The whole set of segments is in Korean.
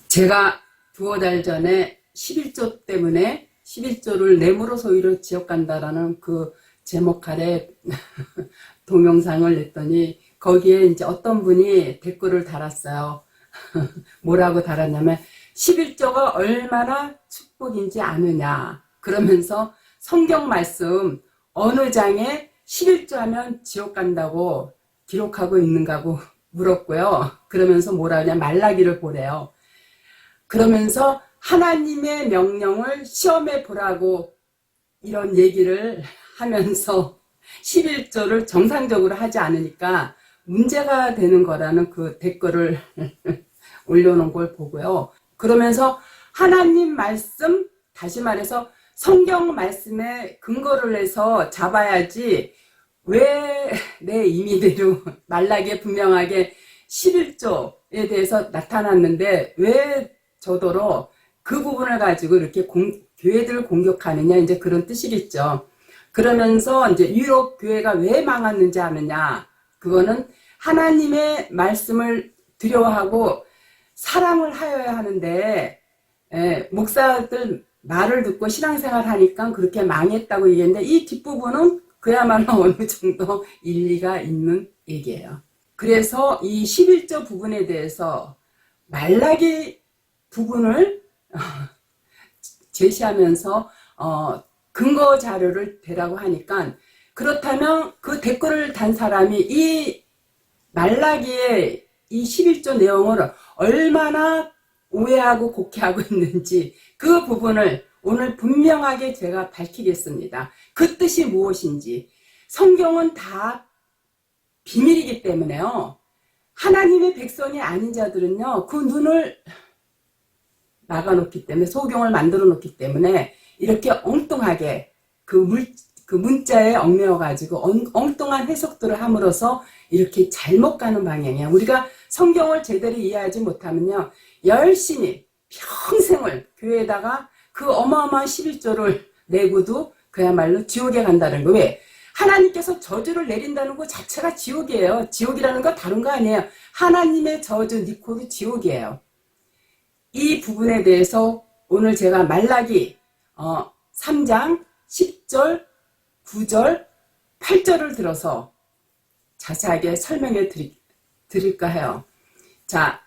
제가 두어 달 전에 11조 때문에 11조를 뇌물로 소유로 지옥 간다라는 그 제목 아래 동영상을 냈더니 거기에 이제 어떤 분이 댓글을 달았어요. 뭐라고 달았냐면 11조가 얼마나 축복인지 아느냐. 그러면서 성경 말씀 어느 장에 11조 하면 지옥 간다고 기록하고 있는가고 물었고요. 그러면서 뭐라 하냐 말라기를 보래요. 그러면서 하나님의 명령을 시험해 보라고 이런 얘기를 하면서 11조를 정상적으로 하지 않으니까 문제가 되는 거라는 그 댓글을 올려놓은 걸 보고요. 그러면서 하나님 말씀, 다시 말해서 성경 말씀에 근거를 해서 잡아야지 왜 내 임의대로 말라기에 분명하게 11조에 대해서 나타났는데 왜 저더러 그 부분을 가지고 이렇게 교회들을 공격하느냐 이제 그런 뜻이겠죠. 그러면서 이제 유럽 교회가 왜 망했는지 아느냐. 그거는 하나님의 말씀을 두려워하고 사랑을 하여야 하는데 목사들 말을 듣고 신앙생활 하니까 그렇게 망했다고 얘기했는데 이 뒷부분은 그야말로 어느 정도 일리가 있는 얘기예요. 그래서 이 11조 부분에 대해서 말라기 부분을 제시하면서 근거 자료를 대라고 하니까 그렇다면 그 댓글을 단 사람이 이 말라기의 이 11조 내용을 얼마나 오해하고 곡해하고 있는지 그 부분을 오늘 분명하게 제가 밝히겠습니다. 그 뜻이 무엇인지. 성경은 다 비밀이기 때문에요. 하나님의 백성이 아닌 자들은요. 그 눈을 막아놓기 때문에 소경을 만들어 놓기 때문에 이렇게 엉뚱하게 그 문자에 얽매여 가지고 엉뚱한 해석들을 함으로써 이렇게 잘못 가는 방향이야. 우리가 성경을 제대로 이해하지 못하면요. 열심히 평생을 교회에다가 그 어마어마한 11조를 내고도 그야말로 지옥에 간다는 거. 왜? 하나님께서 저주를 내린다는 것 자체가 지옥이에요. 지옥이라는 거 다른 거 아니에요. 하나님의 저주 니코도 지옥이에요. 이 부분에 대해서 오늘 제가 말라기 3장 10절, 9절, 8절을 들어서 자세하게 설명해 드릴까 해요. 자,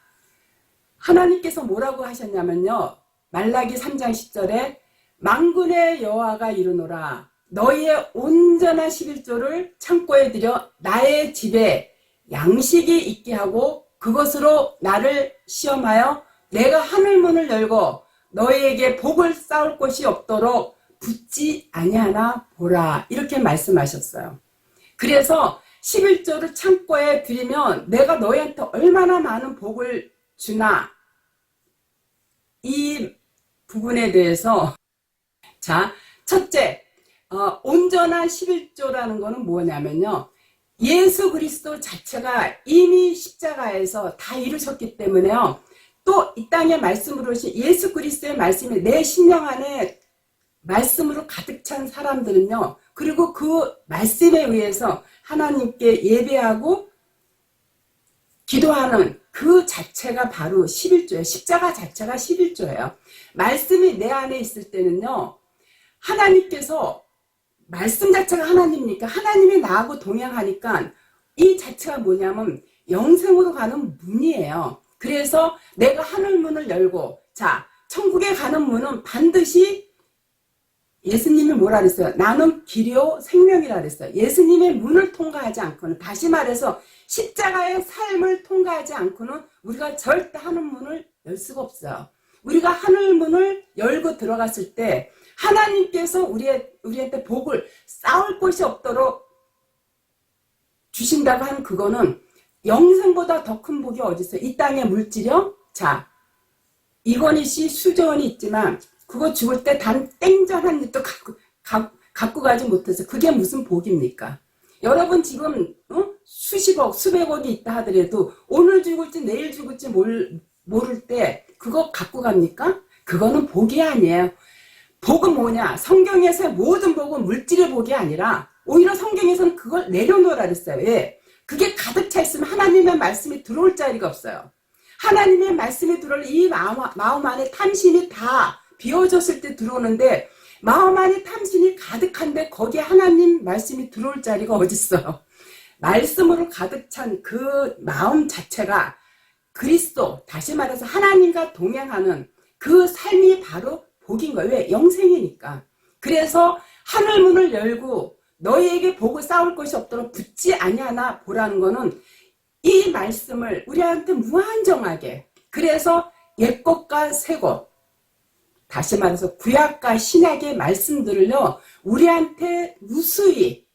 하나님께서 뭐라고 하셨냐면요. 말라기 3장 10절에 만군의 여호와가 이르노라 너희의 온전한 11조를 창고에 들여 나의 집에 양식이 있게 하고 그것으로 나를 시험하여 내가 하늘문을 열고 너희에게 복을 쌓을 곳이 없도록 붙지 아니하나 보라. 이렇게 말씀하셨어요. 그래서 11조를 창고에 들이면 내가 너희한테 얼마나 많은 복을 주나. 이 부분에 대해서 자, 첫째, 온전한 11조라는 거는 뭐냐면요. 예수 그리스도 자체가 이미 십자가에서 다 이루셨기 때문에요. 또 이 땅에 말씀으로 오신 예수 그리스도의 말씀이 내 심령 안에 말씀으로 가득 찬 사람들은요. 그리고 그 말씀에 의해서 하나님께 예배하고 기도하는 그 자체가 바로 11조예요. 십자가 자체가 11조예요. 말씀이 내 안에 있을 때는요. 하나님께서 말씀 자체가 하나님이니까 하나님이 나하고 동행하니까 이 자체가 뭐냐면 영생으로 가는 문이에요. 그래서 내가 하늘문을 열고 자 천국에 가는 문은 반드시 예수님이 뭐라 그랬어요? 나는 길이요 생명이라 그랬어요. 예수님의 문을 통과하지 않고는 다시 말해서 십자가의 삶을 통과하지 않고는 우리가 절대 하늘문을 열 수가 없어요. 우리가 하늘문을 열고 들어갔을 때 하나님께서 우리한테 복을 쌓을 곳이 없도록 주신다고 하는 그거는 영생보다 더 큰 복이 어디 있어요? 이 땅의 물질이요? 자, 이건희 씨 수조원이 있지만 그거 죽을 때 단 땡전 한 입도 갖고 가지 못해서 그게 무슨 복입니까? 여러분 지금 수십억, 수백억이 있다 하더라도 오늘 죽을지 내일 죽을지 모를 때 그거 갖고 갑니까? 그거는 복이 아니에요. 복은 뭐냐? 성경에서의 모든 복은 물질의 복이 아니라 오히려 성경에서는 그걸 내려놓으라 그랬어요. 왜? 그게 가득 차 있으면 하나님의 말씀이 들어올 자리가 없어요. 하나님의 말씀이 들어올 이 마음 안에 탐심이 다 비워졌을 때 들어오는데 마음 안에 탐심이 가득한데 거기에 하나님 말씀이 들어올 자리가 어딨어요. 말씀으로 가득 찬 그 마음 자체가 그리스도, 다시 말해서 하나님과 동행하는 그 삶이 바로 복인 거예요. 왜? 영생이니까. 그래서 하늘문을 열고 너희에게 복을 쌓을 것이 없도록 붙지 아니하나 보라는 거는 이 말씀을 우리한테 무한정하게, 그래서 옛것과 새것, 다시 말해서 구약과 신약의 말씀들을요 우리한테 무수히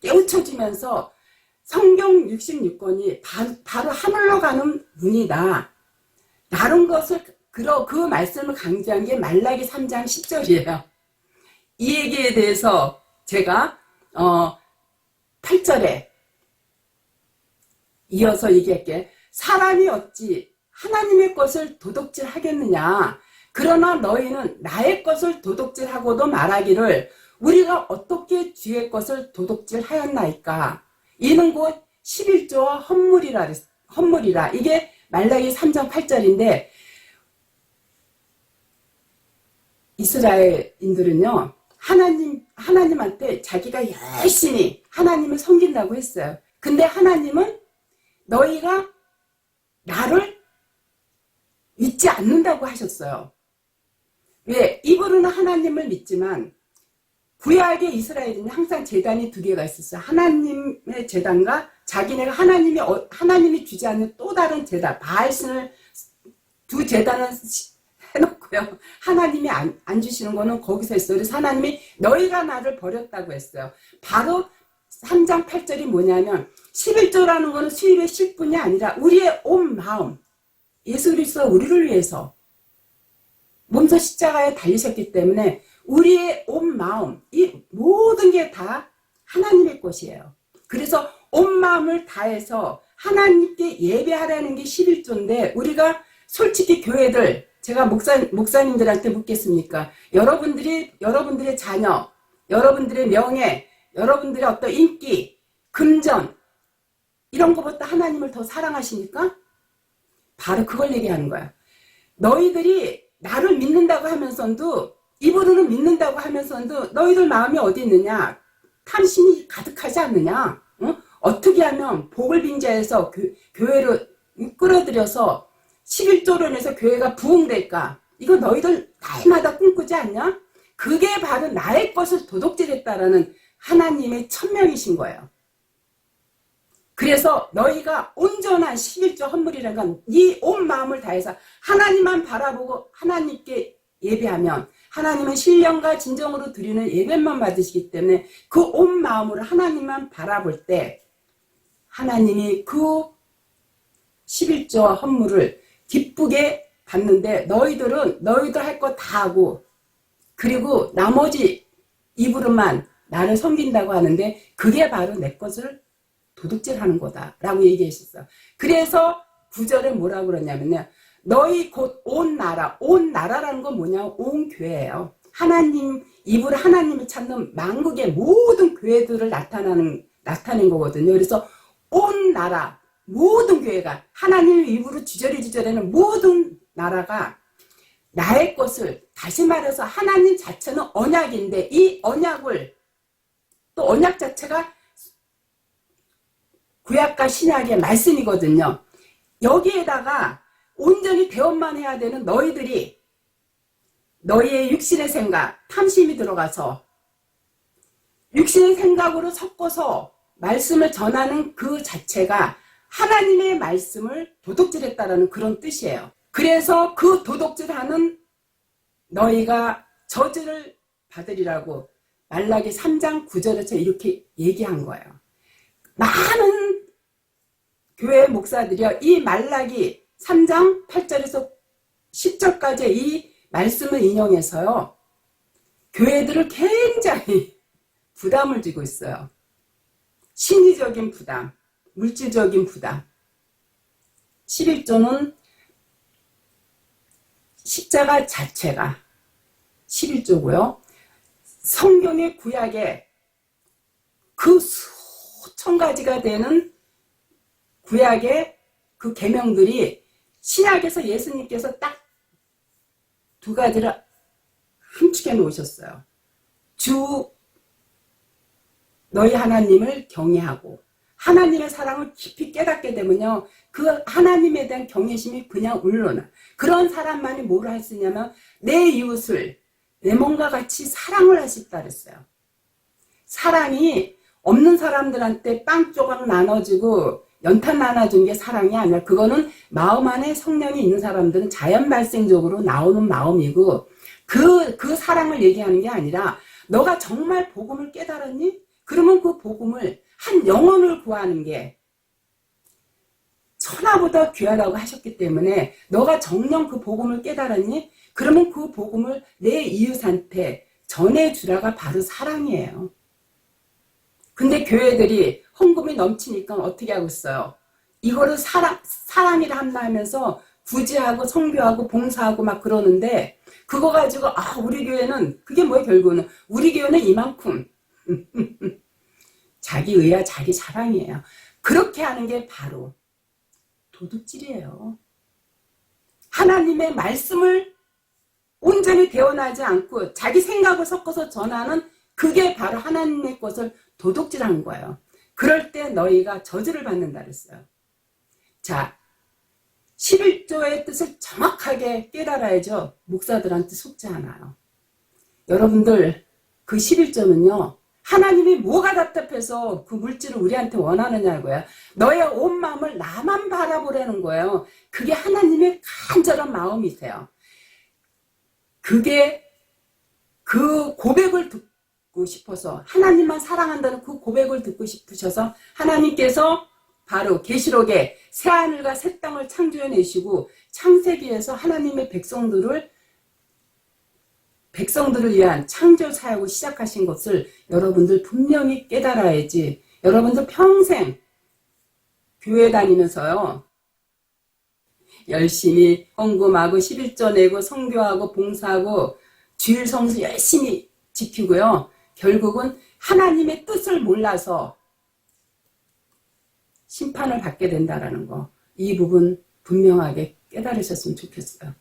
깨우쳐주면서 성경 66권이 바로 하늘로 가는 문이다 라는 것을 그 말씀을 강조한 게 말라기 3장 10절이에요. 이 얘기에 대해서 제가 8절에 이어서 얘기할게. 사람이 어찌 하나님의 것을 도둑질하겠느냐. 그러나 너희는 나의 것을 도둑질하고도 말하기를 우리가 어떻게 주의 것을 도둑질하였나이까. 이는 곧 11조와 헛물이라. 이게 말라기 3장 8절인데 이스라엘인들은요 하나님한테 자기가 열심히 하나님을 섬긴다고 했어요. 근데 하나님은 너희가 나를 믿지 않는다고 하셨어요. 왜? 입으로는 하나님을 믿지만 구약의 이스라엘은 항상 제단이 두 개가 있었어요. 하나님의 제단과 자기네가 하나님이 주지 않는 또 다른 제단, 바알신을 두 제단을 해놓고요. 하나님이 안 주시는 거는 거기서 있어요. 그래서 하나님이 너희가 나를 버렸다고 했어요. 바로 3장 8절이 뭐냐면 11조라는 거는 수입의 실뿐이 아니라 우리의 온 마음, 예수 그리스도가 우리를 위해서 몸소 십자가에 달리셨기 때문에 우리의 온 마음, 이 모든 게 다 하나님의 것이에요. 그래서 온 마음을 다해서 하나님께 예배하라는 게 11조인데 우리가 솔직히 교회들, 제가 목사님들한테 묻겠습니까? 여러분들의 자녀, 여러분들의 명예, 여러분들의 어떤 인기, 금전 이런 것보다 하나님을 더 사랑하십니까? 바로 그걸 얘기하는 거야. 너희들이 나를 믿는다고 하면서도 입으로는 믿는다고 하면서도 너희들 마음이 어디 있느냐? 탐심이 가득하지 않느냐? 응? 어떻게 하면 복을 빙자해서 교회로 끌어들여서 11조로 인해서 교회가 부흥될까? 이거 너희들 날마다 꿈꾸지 않냐? 그게 바로 나의 것을 도둑질했다라는 하나님의 천명이신 거예요. 그래서 너희가 온전한 11조 헌물이라는 건 네 온 마음을 다해서 하나님만 바라보고 하나님께 예배하면 하나님은 신령과 진정으로 드리는 예배만 받으시기 때문에 그 온 마음으로 하나님만 바라볼 때 하나님이 그 11조와 헌물을 기쁘게 받는데 너희들 할 거 다 하고 그리고 나머지 입으로만 나를 섬긴다고 하는데 그게 바로 내 것을 도둑질하는 거다 라고 얘기하셨어요. 그래서 9절에 뭐라고 그러냐면요. 너희 곧 온 나라라는 건 뭐냐면 온 교회예요. 하나님, 입으로 하나님을 찾는 만국의 모든 교회들을 나타낸 거거든요. 그래서 온 나라, 모든 교회가 하나님 입으로 주저리는 모든 나라가 나의 것을, 다시 말해서 하나님 자체는 언약인데 이 언약을, 또 언약 자체가 구약과 신약의 말씀이거든요. 여기에다가 온전히 대언만 해야 되는 너희들이 너희의 육신의 생각, 탐심이 들어가서 육신의 생각으로 섞어서 말씀을 전하는 그 자체가 하나님의 말씀을 도둑질했다라는 그런 뜻이에요. 그래서 그 도둑질하는 너희가 저주를 받으리라고 말라기 3장 9절에서 이렇게 얘기한 거예요. 많은 교회 목사들이요, 이 말라기 3장 8절에서 10절까지 이 말씀을 인용해서요, 교회들을 굉장히 부담을 주고 있어요. 심리적인 부담, 물질적인 부담. 11조는 십자가 자체가 11조고요. 성경의 구약에 그 수천 가지가 되는 구약의 그 계명들이 신약에서 예수님께서 딱 두 가지를 함축해 놓으셨어요. 주 너희 하나님을 경외하고 하나님의 사랑을 깊이 깨닫게 되면요. 그 하나님에 대한 경외심이 그냥 울러나. 그런 사람만이 뭘 할 수 있냐면 내 이웃을 내 몸과 같이 사랑을 할 수 있다 그랬어요. 사랑이 없는 사람들한테 빵 조각 나눠주고 연탄 나눠준 게 사랑이 아니라 그거는 마음 안에 성령이 있는 사람들은 자연 발생적으로 나오는 마음이고 그 사랑을 얘기하는 게 아니라 너가 정말 복음을 깨달았니? 그러면 그 복음을 한 영혼을 구하는 게 천하보다 귀하다고 하셨기 때문에 너가 정녕 그 복음을 깨달았니? 그러면 그 복음을 내 이웃한테 전해주라가 바로 사랑이에요. 근데 교회들이 헌금이 넘치니까 어떻게 하고 있어요? 이거를 사랑이라 한다면서 구제하고 성교하고 봉사하고 막 그러는데 그거 가지고 우리 교회는 그게 뭐야 결국은 우리 교회는 이만큼 자기 의야 자기 자랑이에요. 그렇게 하는 게 바로 도둑질이에요. 하나님의 말씀을 온전히 대언하지 않고 자기 생각을 섞어서 전하는 그게 바로 하나님의 것을 도둑질한 거예요. 그럴 때 너희가 저주를 받는다 그랬어요. 자, 11조의 뜻을 정확하게 깨달아야죠. 목사들한테 속지 않아요. 여러분들 그 11조는요. 하나님이 뭐가 답답해서 그 물질을 우리한테 원하느냐고요. 너의 온 마음을 나만 바라보라는 거예요. 그게 하나님의 간절한 마음이세요. 그게 그 고백을 듣고 싶어서 하나님만 사랑한다는 그 고백을 듣고 싶으셔서 하나님께서 바로 계시록에 새하늘과 새 땅을 창조해 내시고 창세기에서 하나님의 백성들을 위한 창조 사역을 시작하신 것을 여러분들 분명히 깨달아야지. 여러분들 평생 교회 다니면서요. 열심히 헌금하고 11조 내고 선교하고 봉사하고 주일 성수 열심히 지키고요. 결국은 하나님의 뜻을 몰라서 심판을 받게 된다라는 거. 이 부분 분명하게 깨달으셨으면 좋겠어요.